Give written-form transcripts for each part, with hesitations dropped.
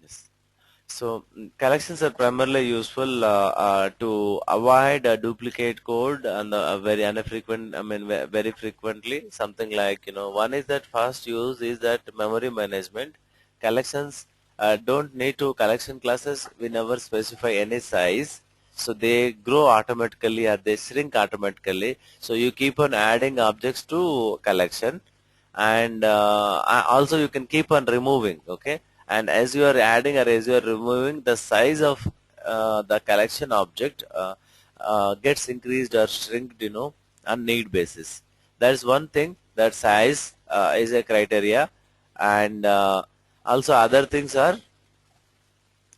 Yes. So collections are primarily useful to avoid duplicate code and very infrequent. I mean, very frequently. Something like, one is that first use is that memory management. Collections don't need to collection classes. We never specify any size, so they grow automatically or they shrink automatically. So you keep on adding objects to collection, and also you can keep on removing. Okay, and as you are adding or as you are removing, the size of the collection object gets increased or shrinked, on need basis. That is one thing, that size is a criteria. And also other things are,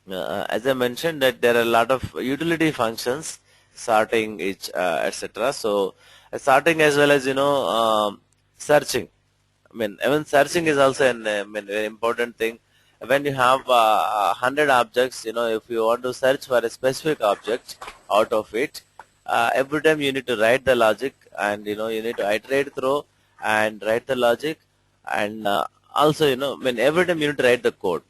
as I mentioned, that there are a lot of utility functions, sorting, each, etc. So sorting as well as, searching. I mean, even searching is also an very important thing. When you have 100 objects, if you want to search for a specific object out of it, every time you need to write the logic, and you need to iterate through and write the logic, and also, every time you need to write the code.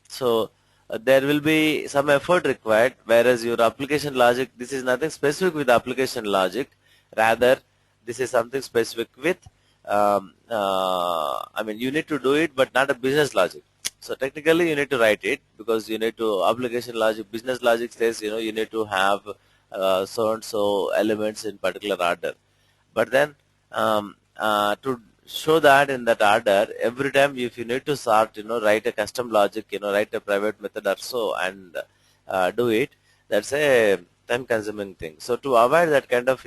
So there will be some effort required, whereas your application logic, this is nothing specific with application logic. Rather, this is something specific with, I mean, you need to do it, but not a business logic. So technically, you need to write it, because you need to application logic. Business logic says, you need to have so and so elements in particular order. But then, to show that in that order, every time if you need to sort, write a custom logic, write a private method or so, and do it, that's a time consuming thing. So to avoid that kind of,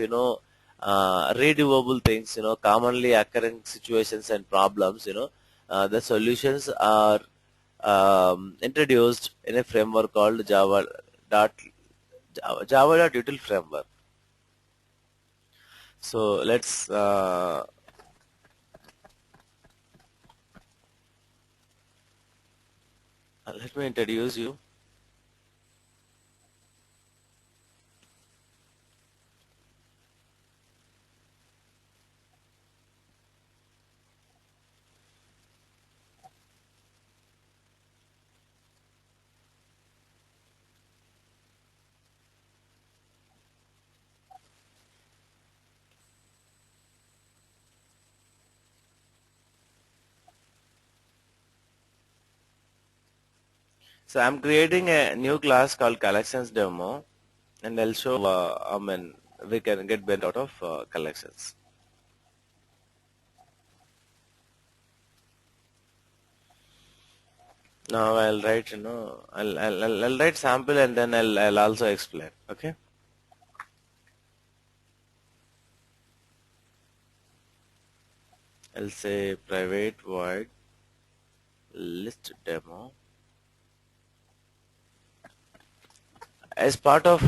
redoable things, commonly occurring situations and problems, the solutions are introduced in a framework called Java.util framework. So let me introduce you. So I'm creating a new class called collections demo, and I'll show. I mean, we can get benefit out of collections. Now I'll write. I'll write sample, and then I'll also explain. Okay. I'll say private void list demo. As part of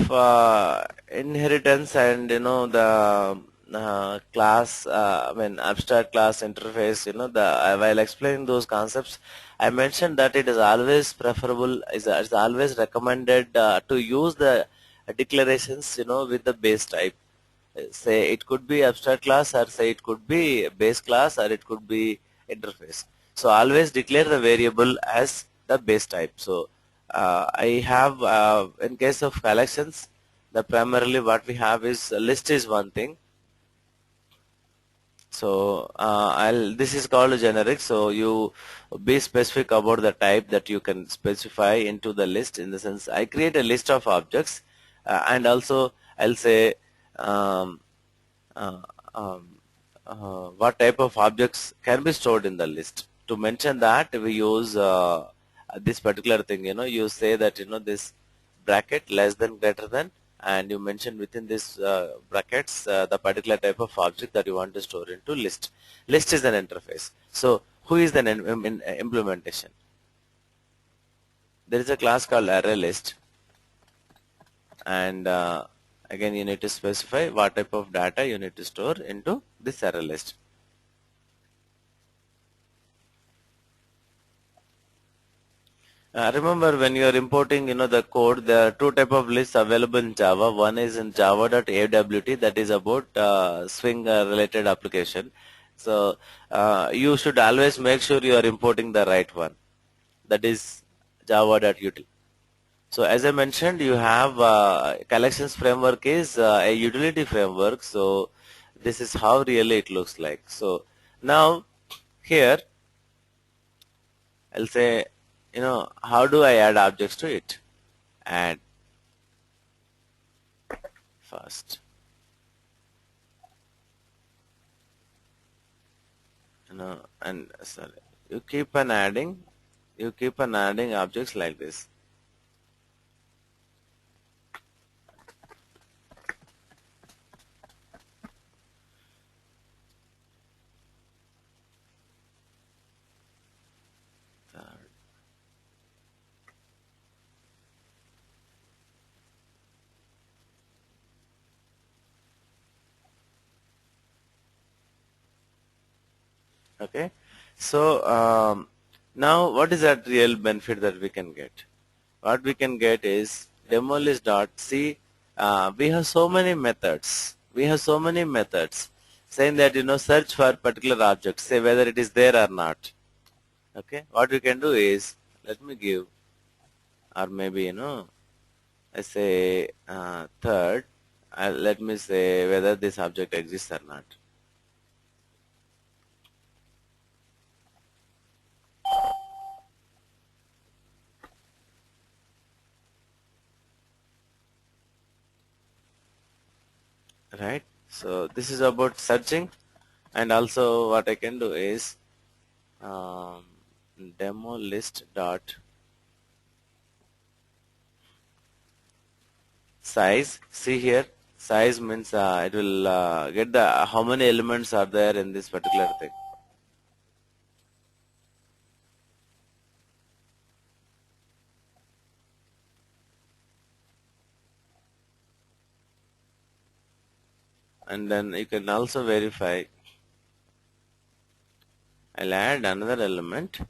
inheritance and the class, I mean abstract class interface, the while explaining those concepts, I mentioned that it is always preferable, is always recommended to use the declarations, with the base type. Say it could be abstract class, or say it could be base class, or it could be interface. So always declare the variable as the base type. So I have, in case of collections, the primarily what we have is list is one thing. So this is called generic. So you be specific about the type that you can specify into the list. In the sense, I create a list of objects, and also I'll say, um, uh, um, what type of objects can be stored in the list. To mention that, we use this particular thing. You say that this bracket less than greater than, and you mention within this brackets the particular type of object that you want to store into list. List is an interface. So who is the implementation? There is a class called array list, and again you need to specify what type of data you need to store into this array list. Remember, when you are importing, the code, there are two type of lists available in Java. One is in java.awt, that is about Swing related application. So you should always make sure you are importing the right one. That is java.util. So as I mentioned, you have collections framework is a utility framework. So this is how really it looks like. So now here I'll say, how do I add objects to it? Add first, and sorry, you keep on adding, objects like this. Okay, so now what is that real benefit that we can get? What we can get is demo list dot see. We have so many methods. Saying that search for particular object, say whether it is there or not. Okay, what we can do is, let me give, or maybe I say third. Let me say whether this object exists or not. Right. So this is about searching, and also what I can do is um, demo list dot size. See here, size means it will get the how many elements are there in this particular thing. And then you can also verify. I'll add another element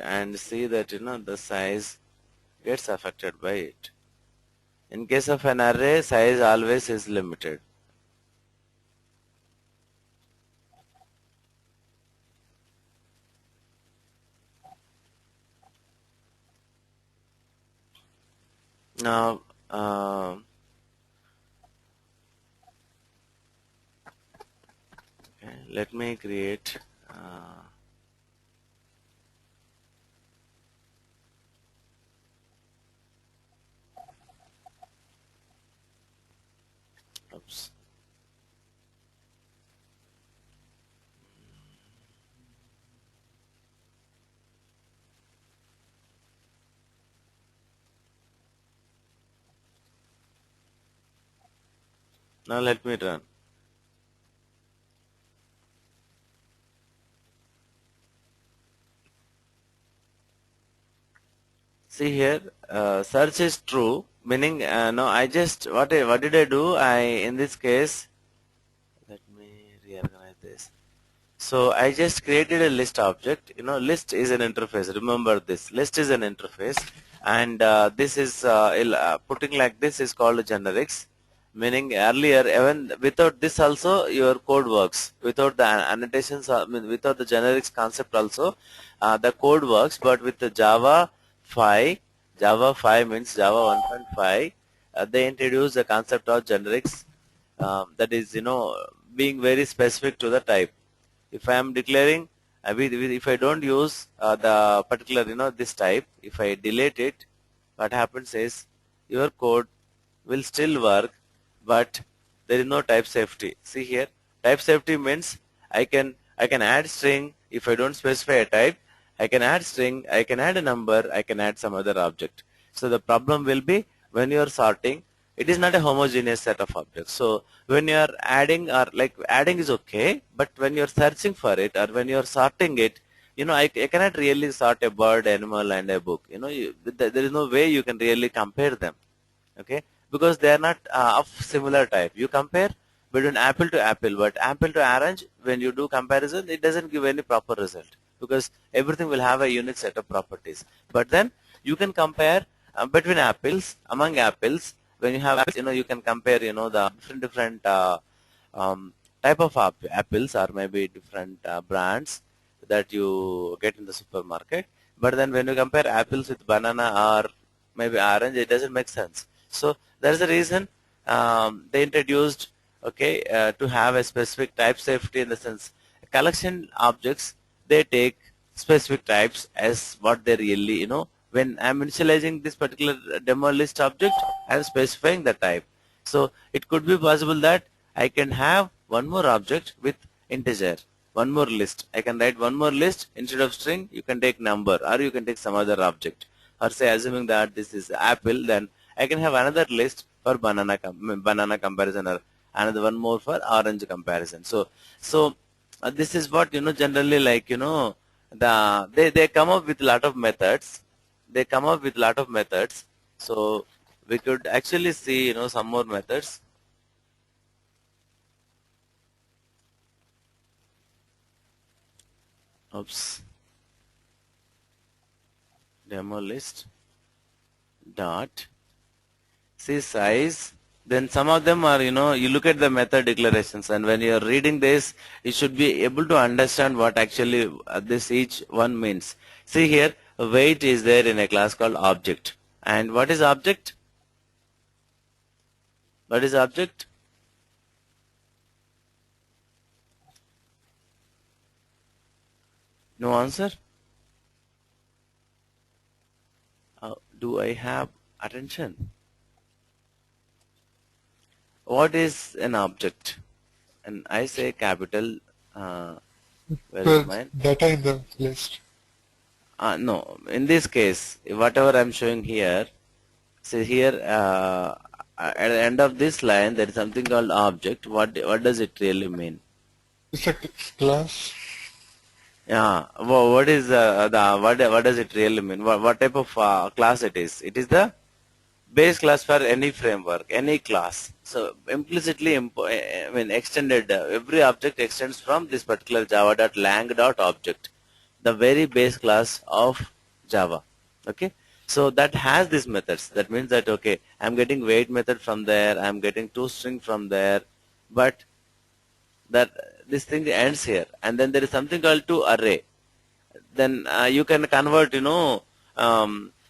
and see that the size gets affected by it. In case of an array, size always is limited. Now, okay, let me create. Oops. Now let me run. See here, search is true, meaning no. I just what did I do? I in this case, let me reorganize this. So I just created a list object. List is an interface. Remember this. List is an interface, and this is putting like this is called generics. Meaning earlier, even without this also your code works. Without the annotations, without the generics concept also, the code works. But with the Java 5, Java 5 means Java 1.5, they introduced the concept of generics. That is, being very specific to the type. If I am declaring, if I don't use the particular, this type, if I delete it, what happens is your code will still work, but there is no type safety. See here, type safety means I can add string if I don't specify a type. I can add string, I can add a number, I can add some other object. So the problem will be when you are sorting, it is not a homogeneous set of objects. So when you are adding, or like adding is okay, but when you are searching for it or when you are sorting it, I cannot really sort a bird, animal, and a book. There is no way you can really compare them. Okay, because they are not of similar type. You compare between apple to apple, but apple to orange, when you do comparison, it doesn't give any proper result, because everything will have a unique set of properties. But then you can compare between apples, among apples. When you have apples, you can compare the different um, type of apples, or maybe different brands. that you get in the supermarket. But then when you compare apples with banana or maybe orange, it doesn't make sense. So there's a reason they introduced, okay, to have a specific type safety, in the sense collection objects, they take specific types as what they really, when I'm initializing this particular demo list object, I'm specifying the type. So it could be possible that I can have one more object with integer, one more list. I can write one more list instead of string. You can take number, or you can take some other object. Or say, assuming that this is apple, then I can have another list for banana comparison, or another one more for orange comparison. So this is what, generally, like, they come up with a lot of methods. They come up with a lot of methods. So we could actually see, some more methods. Oops. Demo list dot see size. Then some of them are, you look at the method declarations, and when you're reading this, you should be able to understand what actually this each one means. See here, weight is there in a class called object. And what is object? What is object? No answer? Do I have attention? What is an object? And I say capital. Where is Well, mine? data in the list. No, in this case, whatever I'm showing here, see here, at the end of this line, there is something called object. What does it really mean? It's a class. Yeah, what is what does it really mean? What type of class it is? It is the base class for any framework, any class. So implicitly, I mean, extended, every object extends from this particular java.lang.object, the very base class of Java. Okay, so that has these methods. That means that, okay, I'm getting wait method from there, I'm getting toString from there, but that this thing ends here, and then there is something called toArray. Then you can convert,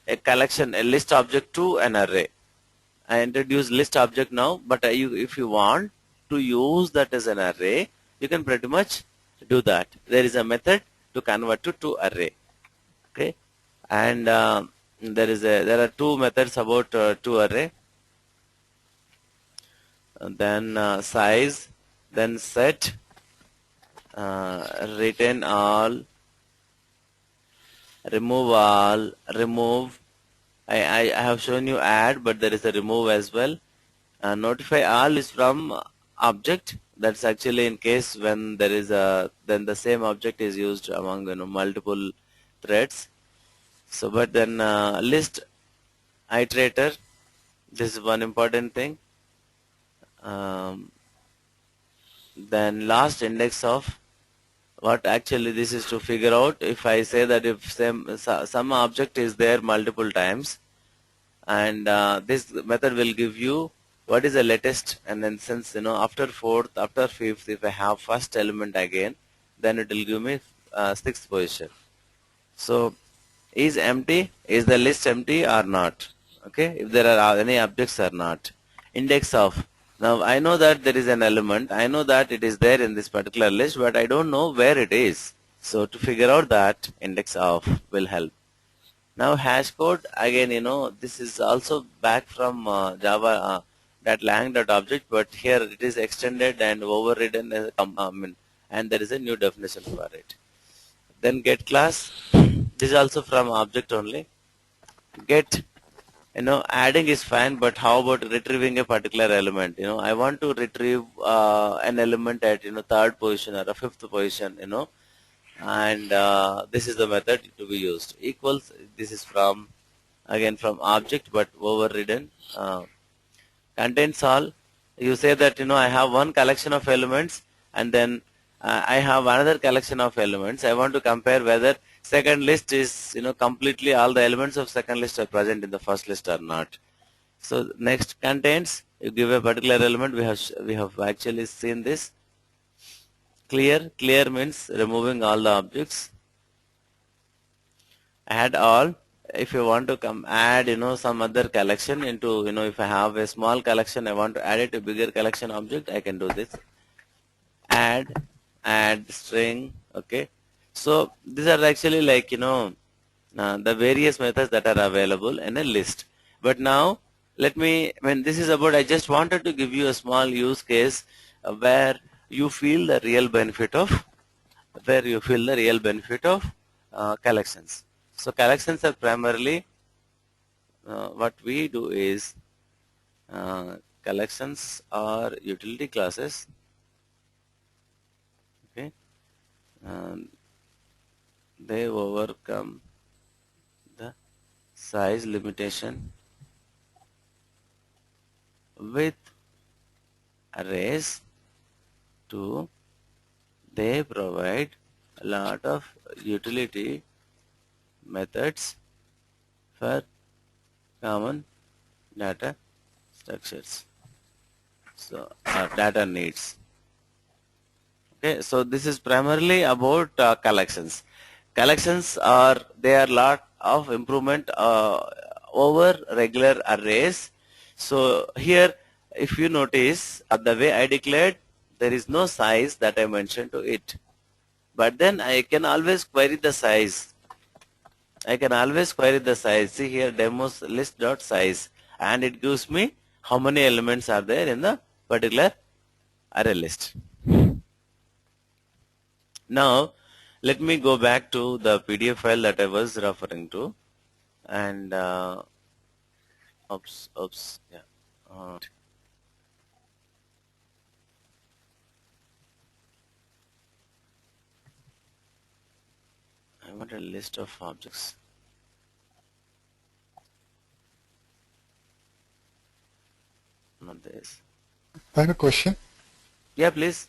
a collection, a list object to an array. I introduce list object now, but if you want to use that as an array, you can pretty much do that. There is a method to convert to array. Okay, and there are two methods about to array. And then size, then set, retain all, remove all, remove. I have shown you add, but there is a remove as well. Notify all is from object. That's actually in case when there is then the same object is used among, multiple threads. So, but then list iterator. This is one important thing. Um, then last index of, what actually this is to figure out if I say that if some object is there multiple times, and this method will give you what is the latest, and then since, after fourth, after fifth, if I have first element again, then it will give me sixth position. So is empty, is the list empty or not? Okay, if there are any objects or not. Index of, now I know that there is an element, I know that it is there in this particular list, but I don't know where it is. So to figure out that, index of will help. Now hash code, again, this is also back from Java, that lang.object, but here it is extended and overridden as and there is a new definition for it. Then get class, this is also from object only. Get, adding is fine, but how about retrieving a particular element? I want to retrieve an element at, third position or a fifth position, and this is the method to be used. Equals, this is from, again, from object but overridden. Contains all, you say that, I have one collection of elements, and then I have another collection of elements. I want to compare whether second list is, completely all the elements of second list are present in the first list or not. So next, contains, you give a particular element. We have actually seen this. Clear means removing all the objects. Add all. If you want to come add, some other collection into, if I have a small collection, I want to add it to bigger collection object, I can do this. Add string. Okay. So these are actually like, the various methods that are available in a list. But now when this is about, I just wanted to give you a small use case where you feel the real benefit of collections. So collections are primarily what we do is collections are utility classes. Okay, and they overcome the size limitation with arrays. To They provide a lot of utility methods for common data structures. So data needs. Okay, so this is primarily about collections. Collections are they are lot of improvement over regular arrays. So here, if you notice, the way I declared, there is no size that I mentioned to it. But then I can always query the size. See here, demos list dot size, and it gives me how many elements are there in the particular array list. Now, let me go back to the PDF file that I was referring to, and yeah. I want a list of objects. Not this. I have a question. Yeah, please.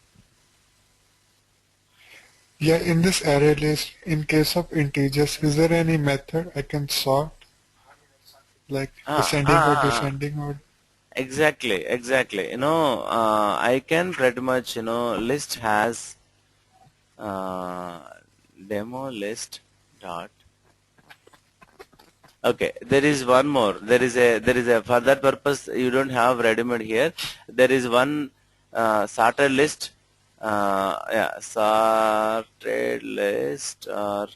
Yeah, in this array list, in case of integers, is there any method I can sort, like Ah, ah, ascending or ah, ah. descending or? Exactly. I can pretty much, list has uh, demo list dot. Okay, there is one more. There is a for that purpose you don't have ready-made here. There is one sorted list. Yeah, sorted list or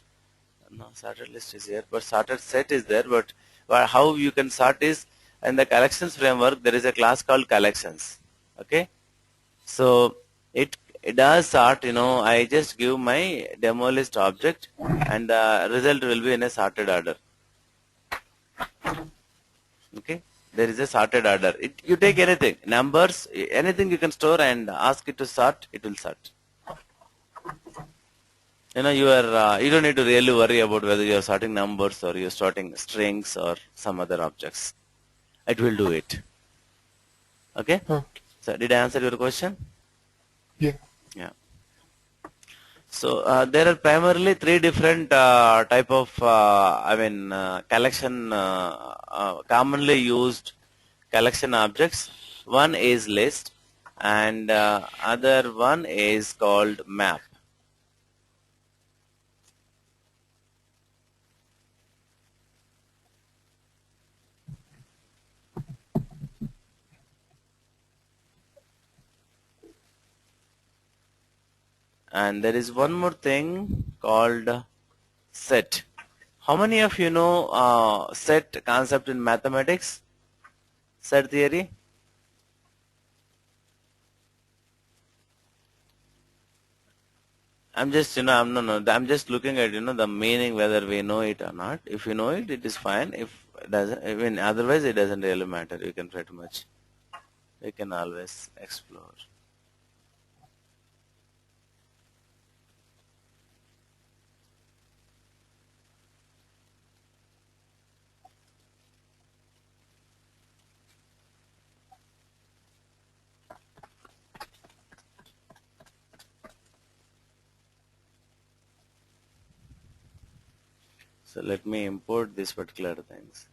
no, sorted list is here, but sorted set is there. But how you can sort is in the collections framework there is a class called collections. Okay, so it does sort. I just give my demo list object, and the result will be in a sorted order. Okay, there is a sorted order. You take anything, numbers, anything you can store and ask it to sort, it will sort. You don't need to really worry about whether you are sorting numbers or you're sorting strings or some other objects. It will do it. Okay. Okay. So did I answer your question? Yeah. Yeah. So there are primarily three different type of collection commonly used collection objects. One is list, and other one is called map. And there is one more thing called set. How many of you know set concept in mathematics? Set theory? I'm just, I'm no, no, I'm just looking at, the meaning whether we know it or not. If you know it, it is fine. If it doesn't, otherwise it doesn't really matter. You can pretty much, we can always explore. So let me import these particular things.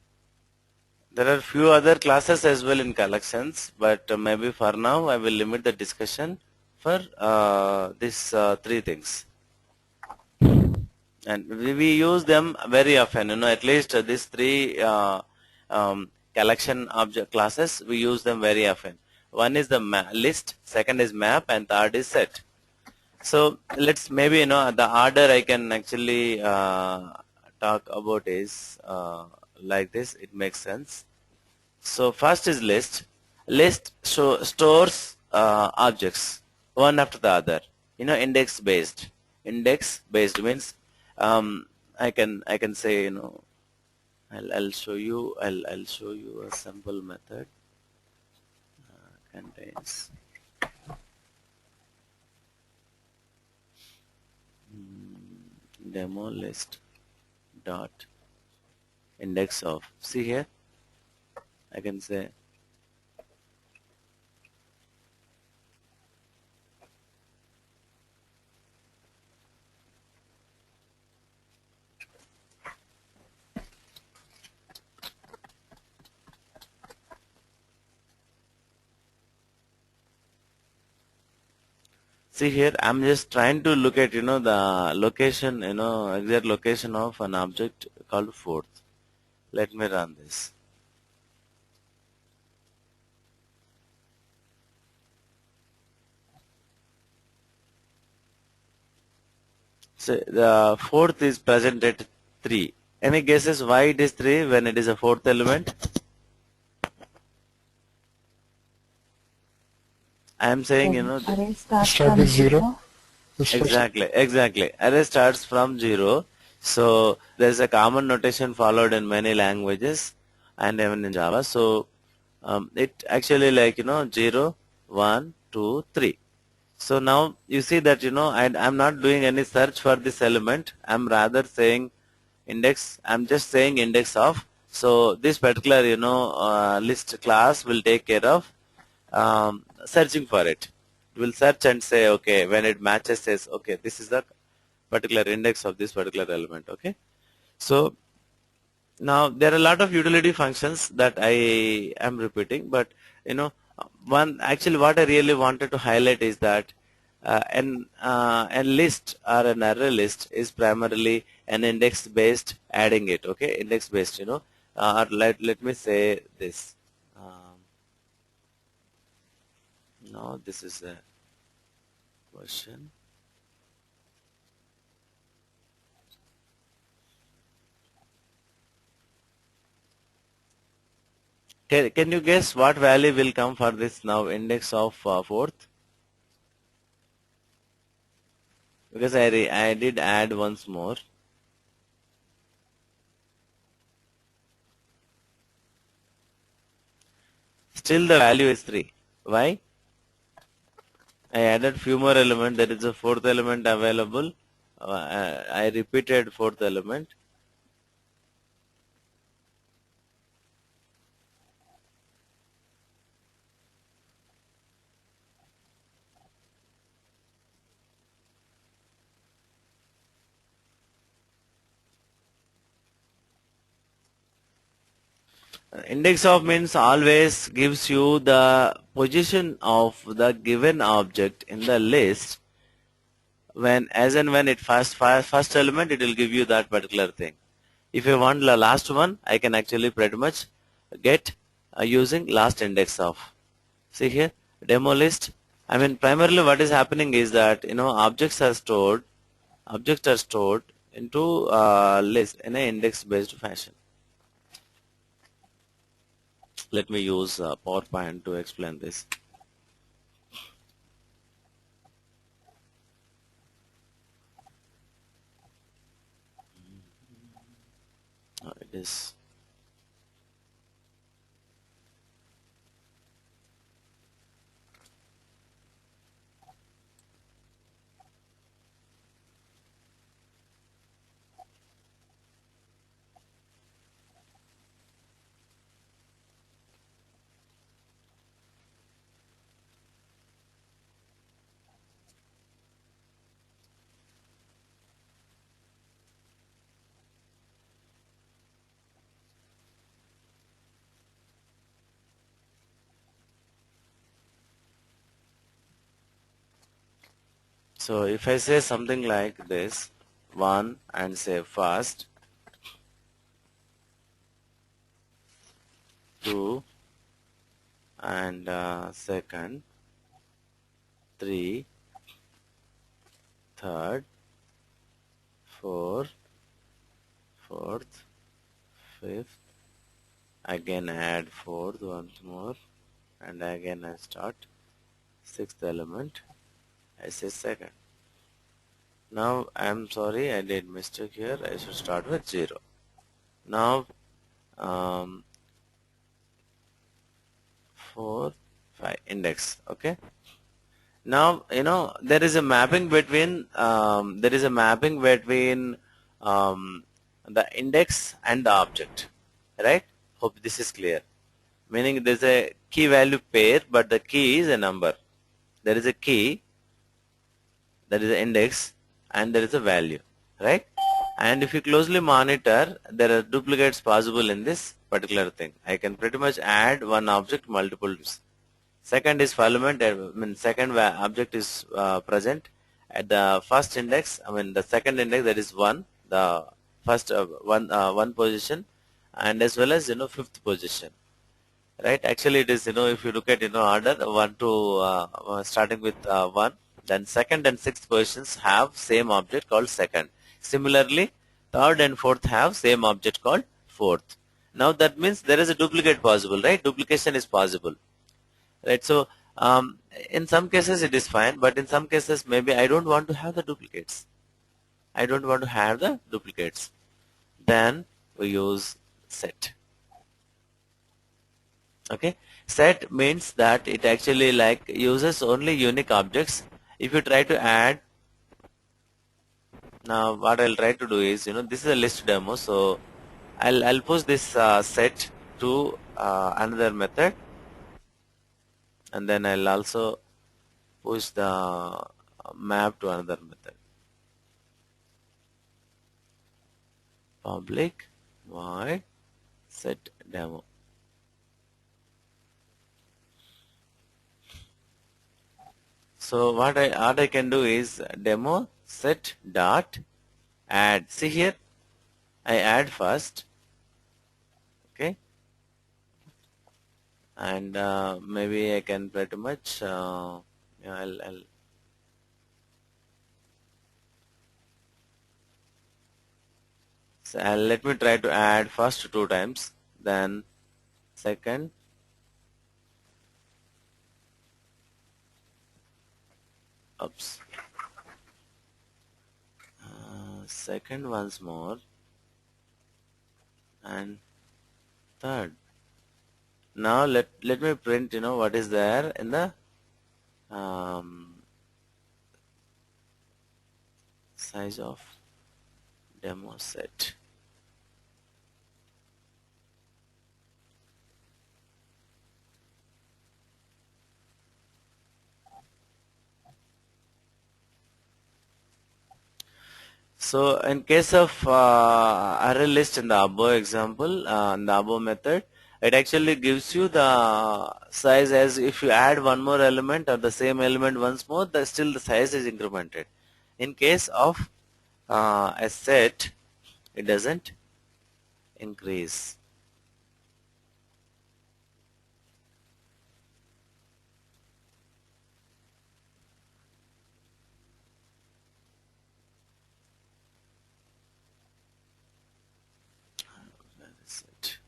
There are few other classes as well in collections, but maybe for now I will limit the discussion for these three things, and we use them very often. At least these three collection object classes, we use them very often. One is the list, second is map, and third is set. So let's maybe the order I can actually talk about is like this. It makes sense. So first is list. List stores objects one after the other. Index based. Index based means I can say I'll show you I'll show you a simple method. Contains demo list dot index of. See here, I can say see here, I'm just trying to look at the location, exact location of an object called fourth. Let me run this. So the fourth is present at 3. Any guesses why it is 3 when it is a fourth element? I am saying, Array starts Start from with 0. 0. This first. exactly. Array starts from 0. So there's a common notation followed in many languages and even in Java. So it actually like, 0, 1, 2, 3. So now you see that, I'm not doing any search for this element. I'm rather saying index. I'm just saying index of. So this particular, list class will take care of searching for it. It will search and say, okay, when it matches, says, okay, this is the particular index of this particular element. Okay. So now there are a lot of utility functions that I am repeating, but one actually what I really wanted to highlight is that a list or an array list is primarily an index based adding it. Okay, index based. Or let me say this. No, this is a question. Can you guess what value will come for this now index of fourth? Because I did add once more. Still the value is 3. Why? I added few more elements. There is a fourth element available. I repeated fourth element. Index of means always gives you the position of the given object in the list. When as and when it first element, it will give you that particular thing. If I want the last one, I can actually pretty much get using last index of. See here, demo list. I mean, primarily what is happening is that objects are stored into list in an index based fashion. Let me use PowerPoint to explain this. It is. So if I say something like this, 1 and say first, 2 and second, 3, third, 4, fourth, fifth, again add fourth once more, and again I start sixth element, I say second. Now I'm sorry, I did mistake here, I should start with 0. Now um, 4, 5 index, okay. Now there is a mapping between um, the index and the object, right? Hope this is clear. Meaning there's a key value pair, but the key is a number. There is a key, that is the index, and there is a value, right? And if you closely monitor, there are duplicates possible in this particular thing. I can pretty much add one object multiple times. Second is element, second object is present at the first index, the second index, that is 1, the first one position, and as well as fifth position. Right, actually it is if you look at order 1 to starting with 1, then second and sixth positions have same object called second. Similarly, third and fourth have same object called fourth. Now that means there is a duplicate possible, right? Duplication is possible, right? So in some cases it is fine, but in some cases maybe I don't want to have the duplicates. I don't want to have the duplicates. Then we use set. Okay, set means that it actually like uses only unique objects. If you try to add, now what I'll try to do is this is a list demo, so I'll push this set to another method, and then I'll also push the map to another method. Public void set demo. So what I can do is demo set dot add. See here, I add first, okay, and maybe I can pretty much yeah, I'll so let me try to add first 2 times, then second, oops, second once more, and third. Now let me print what is there in the size of demo set. So in case of array list in the above example, in the above method, it actually gives you the size as if you add one more element or the same element once more, still the size is incremented. In case of a set, it doesn't increase. Where is it?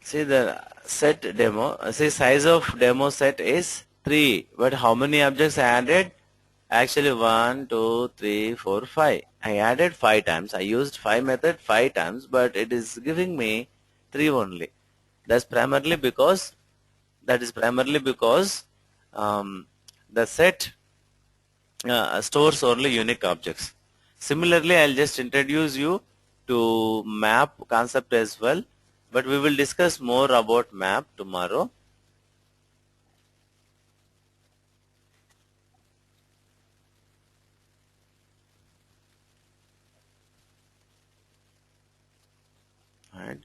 See the set demo, see size of demo set is 3, but how many objects I added? Actually 1, 2, 3, 4, 5. I added 5 times. I used 5 method 5 times, but it is giving me 3 only. That's primarily because um, the set stores only unique objects. Similarly, I'll just introduce you to map concept as well, but we will discuss more about map tomorrow. add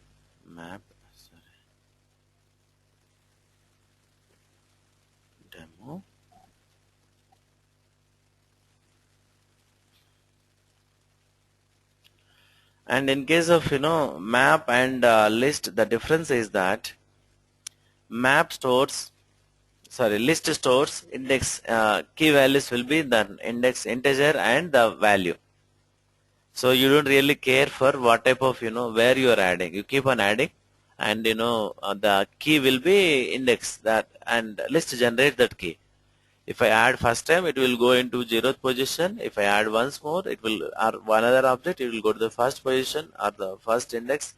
map, sorry, demo. And in case of map and list, the difference is that map stores, sorry, list stores index key values will be the index integer and the value. So you don't really care for what type of where you are adding. You keep on adding, and the key will be index that, and list generate that key. If I add first time, it will go into 0th position. If I add once more, it will, or one other object, it will go to the first position or the first index,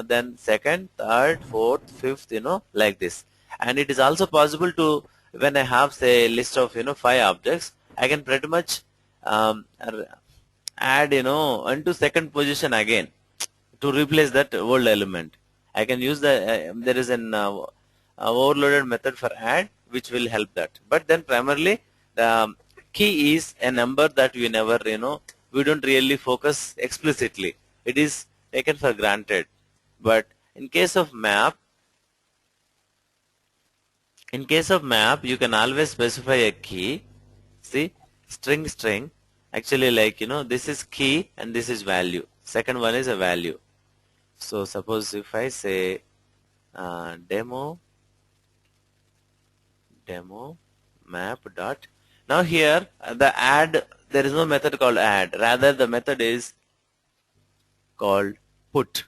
then second, third, fourth, fifth, like this. And it is also possible to, when I have say list of 5 objects, I can pretty much add into second position again to replace that old element. I can use the there is an overloaded method for add which will help that. But then primarily the key is a number that we never we don't really focus explicitly. It is taken for granted. But in case of map, you can always specify a key. See, string. Actually, like this is key and this is value. Second one is a value. So suppose if I say demo map dot. Now here the add, there is no method called add. Rather the method is called put.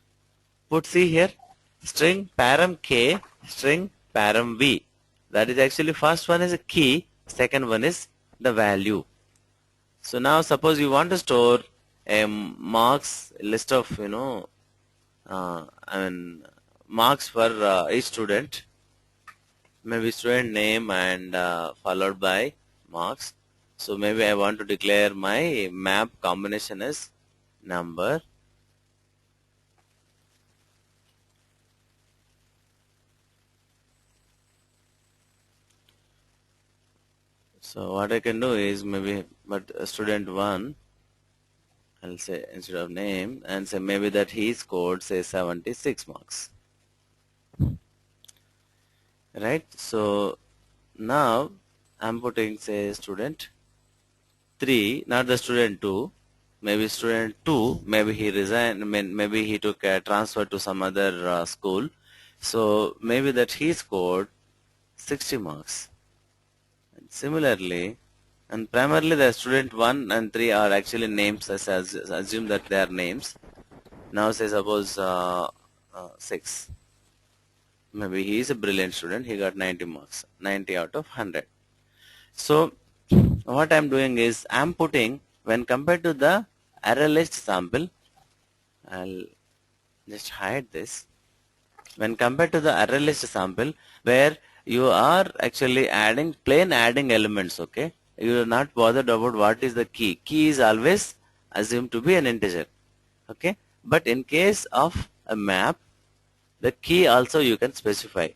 Put, see here, string param k, string param v. That is actually first one is a key, second one is the value. So now suppose you want to store a marks list of marks for each student, maybe student name and followed by marks. So maybe I want to declare my map combination as number. So what I can do is maybe, but student 1, I'll say instead of name, and say maybe that he scored say 76 marks. Right? So now I'm putting say student 3, not the student 2. Maybe student 2, maybe he resigned, maybe he took a transfer to some other school. So maybe that he scored 60 marks. And similarly, and primarily the student 1 and 3 are actually names, as assume that they are names. Now say suppose 6. Maybe he is a brilliant student, he got 90 marks, 90 out of 100. So what I'm doing is I'm putting, when compared to the array list sample, I'll just hide this. When compared to the array list sample, where you are actually adding plain adding elements, okay? You are not bothered about what is the key. Key is always assumed to be an integer, okay? But in case of a map, the key also you can specify.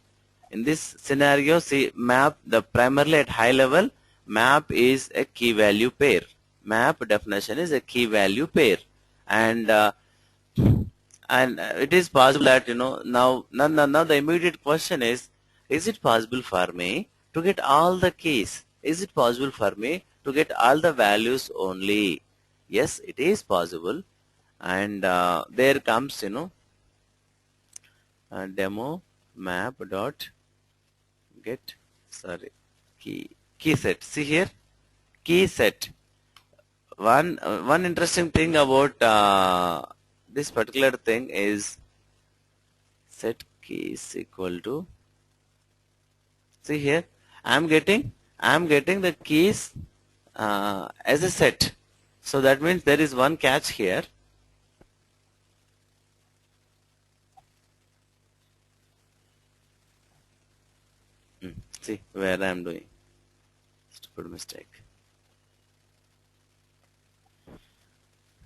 In this scenario, see, map, the primarily at high level, map is a key value pair. Map definition is a key value pair. And it is possible that now the immediate question is it possible for me to get all the keys? Is it possible for me to get all the values only? Yes, it is possible. And there comes demo map dot get, sorry, key set. See here, key set. One interesting thing about this particular thing is set key is equal to, see here, I'm getting the keys as a set. So that means there is one catch here. See where I am doing stupid mistake.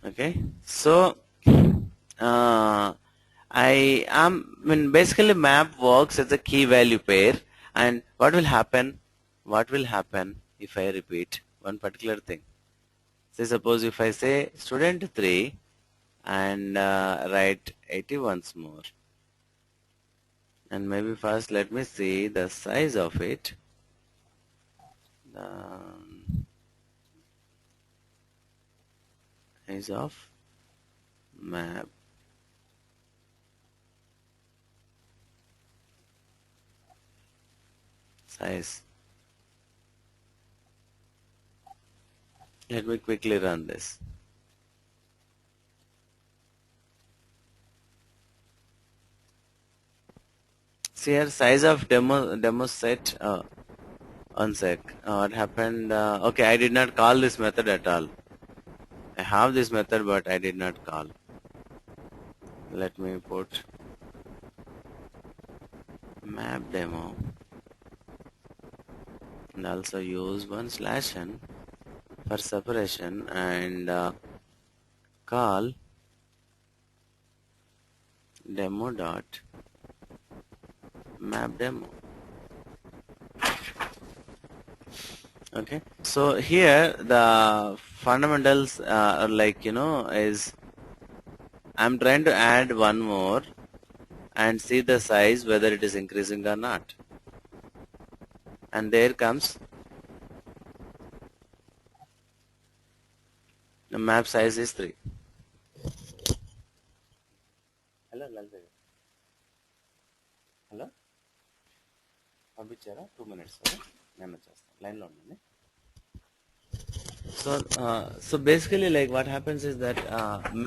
Okay, so basically map works as a key value pair. And what will happen? What will happen if I repeat one particular thing? Say suppose if I say student 3 and write 80 once more. And maybe first let me see the size of it. The size of map size. Let me quickly run this. See here, size of demo set. One sec. What happened? Okay, I did not call this method at all. I have this method, but I did not call. Let me put map demo and also use one/n for separation and call demo dot map demo. Okay, so here the fundamentals are like, is I'm trying to add one more and see the size whether it is increasing or not. And there comes the map size is 3. Hello, Laldev. Hello? పంపించారా 2 minutes నేను వచ్చేస్తాను లైన్లో ఉండండి. So basically, like what happens is that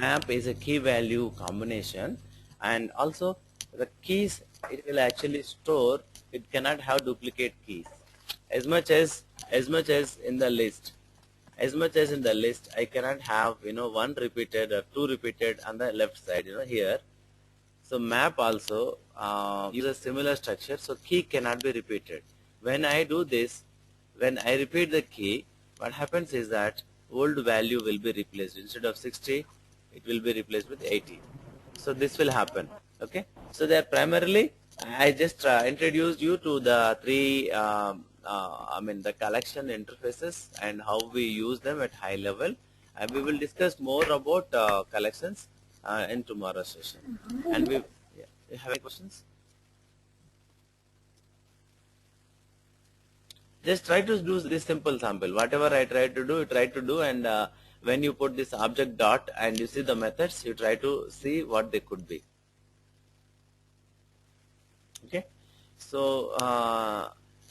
map is a key value combination, and also the keys it will actually store. It cannot have duplicate keys. As much as in the list, I cannot have one repeated or two repeated on the left side. Here. So map also uses similar structure. So key cannot be repeated. When I do this, when I repeat the key, what happens is that old value will be replaced. Instead of 60, it will be replaced with 80. So this will happen. Okay. So they are primarily, I just introduced you to the three, the collection interfaces and how we use them at high level. And we will discuss more about collections in tomorrow's session. And we, yeah, you have any questions? Just try to do this simple sample. Whatever I try to do, you try to do, and when you put this object dot and you see the methods, you try to see what they could be. Okay. So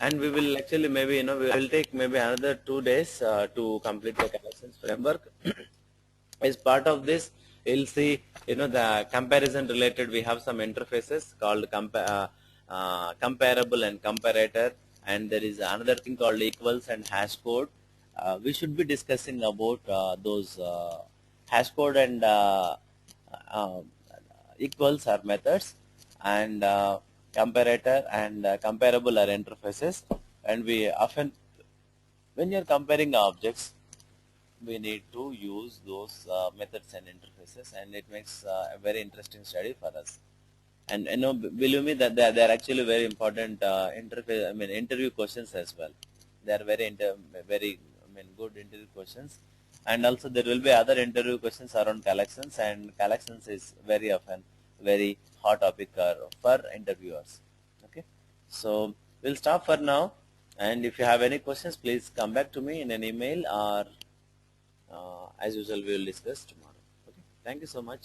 and we will actually maybe we will take maybe another 2 days to complete the collections framework. As part of this, you'll see the comparison related. We have some interfaces called comparable and comparator, and there is another thing called equals and hash code. We should be discussing about those hash code and uh, equals are methods, and comparator and comparable are interfaces. And we often, when you're comparing objects, we need to use those methods and interfaces, and it makes a very interesting study for us. And believe me that they are actually very important interface. Interview questions as well. They are very good interview questions, and also there will be other interview questions around collections, and collections is very often very hot topic for interviewers. Okay, so we'll stop for now, and if you have any questions, please come back to me in an email, or as usual we will discuss tomorrow. Okay, thank you so much.